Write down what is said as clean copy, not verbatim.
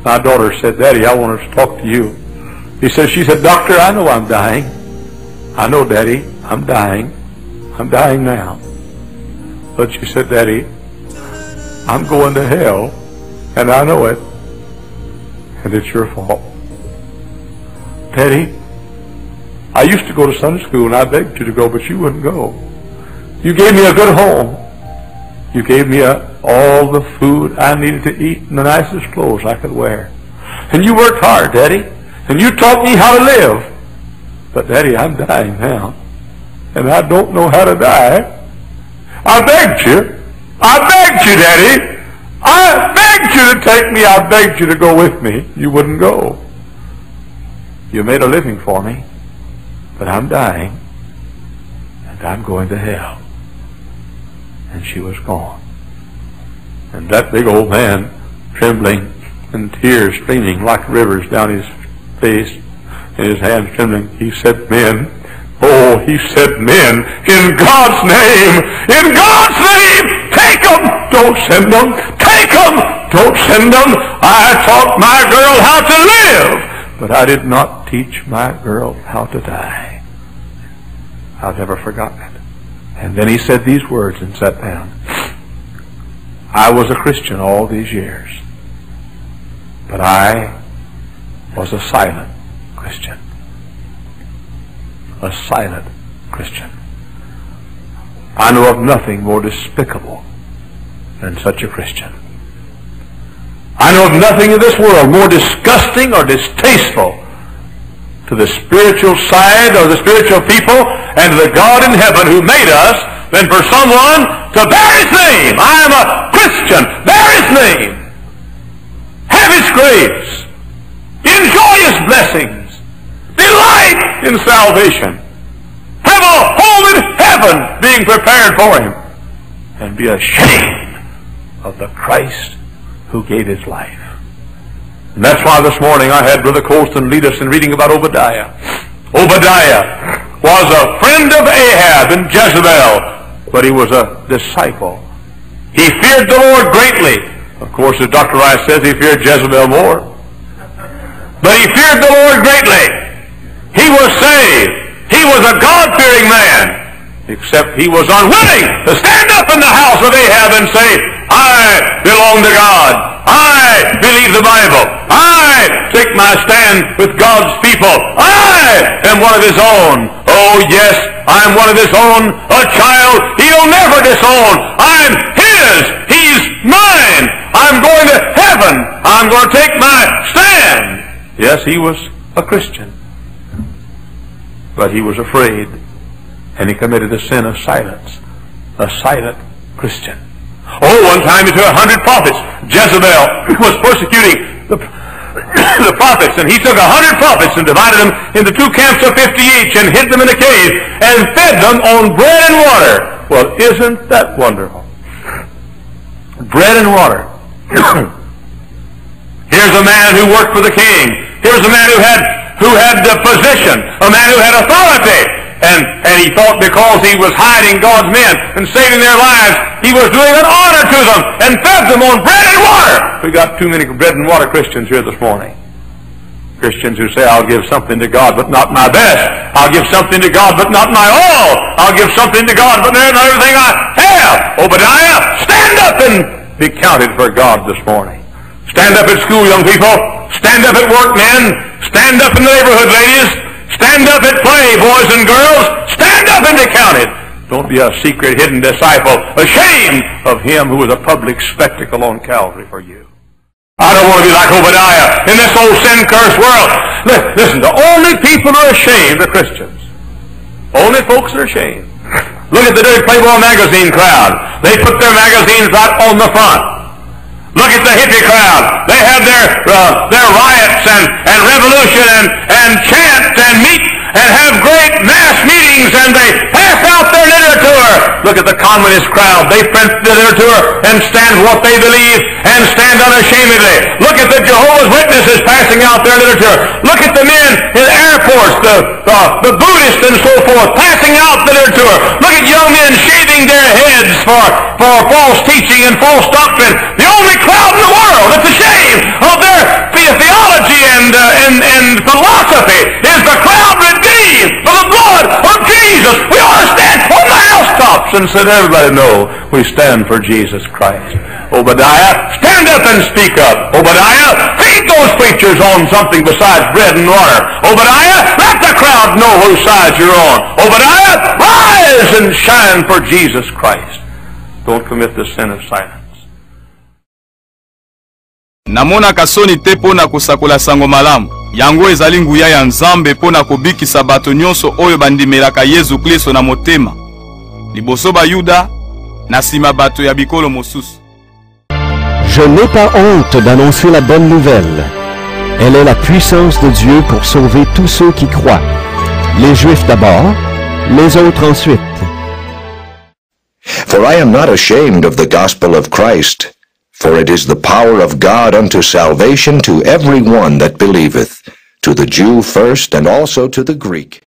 My daughter said, Daddy, I want to talk to you. She said, Doctor, I know I'm dying. I know, Daddy, I'm dying. I'm dying now. But she said, Daddy, I'm going to hell, and I know it, and it's your fault. Daddy, I used to go to Sunday school, and I begged you to go, but you wouldn't go. You gave me a good home. You gave me all the food I needed to eat and the nicest clothes I could wear. And you worked hard, Daddy, and you taught me how to live. But, Daddy, I'm dying now, and I don't know how to die. I begged you. I begged you, Daddy. I begged you to take me. I begged you to go with me. You wouldn't go. You made a living for me, but I'm dying, and I'm going to hell. And she was gone. And that big old man, trembling and tears streaming like rivers down his face and his hands trembling, he said, Men, oh, he said, men, in God's name, take them, don't send them, take them, don't send them. I taught my girl how to live, but I did not teach my girl how to die. I've never forgotten it. And then he said these words and sat down. I was a Christian all these years, but I was a silent Christian. A silent Christian. I know of nothing more despicable than such a Christian. I know of nothing in this world more disgusting or distasteful to the spiritual side or the spiritual people and to the God in heaven who made us than for someone to bear His name. I am a Christian. Bear His name. Have His grace. Enjoy His blessings. Delight in salvation. Have a home in heaven being prepared for Him. And be ashamed of the Christ who gave His life. And that's why this morning I had Brother Colston lead us in reading about Obadiah. Obadiah was a friend of Ahab and Jezebel, but he was a disciple. He feared the Lord greatly. Of course, as Dr. Rice says, he feared Jezebel more. But he feared the Lord greatly. He was saved. He was a God-fearing man, except he was unwilling to stand up in the house of Ahab and say, I belong to God. I believe the Bible. I take my stand with God's people. I am one of His own. Oh, yes, I'm one of His own. A child He'll never disown. I'm His. He's mine. I'm going to heaven. I'm going to take my stand. Yes, he was a Christian, but he was afraid, and he committed the sin of silence. A silent Christian. Oh, one time he took 100 prophets. Jezebel was persecuting the prophets, and he took 100 prophets and divided them into 2 camps of 50 each and hid them in a cave and fed them on bread and water. Well, isn't that wonderful? Bread and water. Here's a man who worked for the king. Here's a man who had the position, a man who had authority. And he thought because he was hiding God's men and saving their lives, he was doing an honor to them and fed them on bread and water. We got too many bread and water Christians here this morning. Christians who say, I'll give something to God but not my best. I'll give something to God but not my all. I'll give something to God but not everything I have. Obadiah, stand up and be counted for God this morning. Stand up at school, young people. Stand up at work, men. Stand up in the neighborhood, ladies. Stand up at play, boys and girls. Stand up and be counted. Don't be a secret, hidden disciple, ashamed of Him who was a public spectacle on Calvary for you. I don't want to be like Obadiah in this old sin-cursed world. Listen, the only people who are ashamed are Christians. Only folks that are ashamed. Look at the dirty Playboy magazine crowd. They put their magazines right on the front. Look at the hippie crowd. They had their riots and revolution and chant and meet and have great mass meetings, and they pass out their literature. Look at the communist crowd. They print the literature and stand for what they believe and stand unashamedly. Look at the Jehovah's Witnesses passing out their literature. Look at the men in airports, the Buddhists and so forth, passing out the literature. Look at young men shaving their heads for false teaching and false doctrine. The only crowd in the world that's ashamed of their theology and philosophy is the crowd redeemed by the blood of Jesus. We ought to stand on the housetops and let everybody know we stand for Jesus Christ. Obadiah, stand up and speak up. Obadiah, feed those preachers on something besides bread and water. Obadiah, let the crowd know whose side you're on. Obadiah, rise and shine for Jesus Christ. Don't commit the sin of silence. Namona kasoni te pona kosakola sango malamu. Yango ezali nguya ya Nzambe pona kobikisa bato nyonso oyo bandimelaka Yesu Kristo na motema. Liboso ba Yuda na sima bato ya bikolo mosusu. Je n'ai pas honte d'annoncer la bonne nouvelle. Elle est la puissance de Dieu pour sauver tous ceux qui croient. Les Juifs d'abord, les autres ensuite. For I am not ashamed of the gospel of Christ, for it is the power of God unto salvation to every one that believeth, to the Jew first and also to the Greek.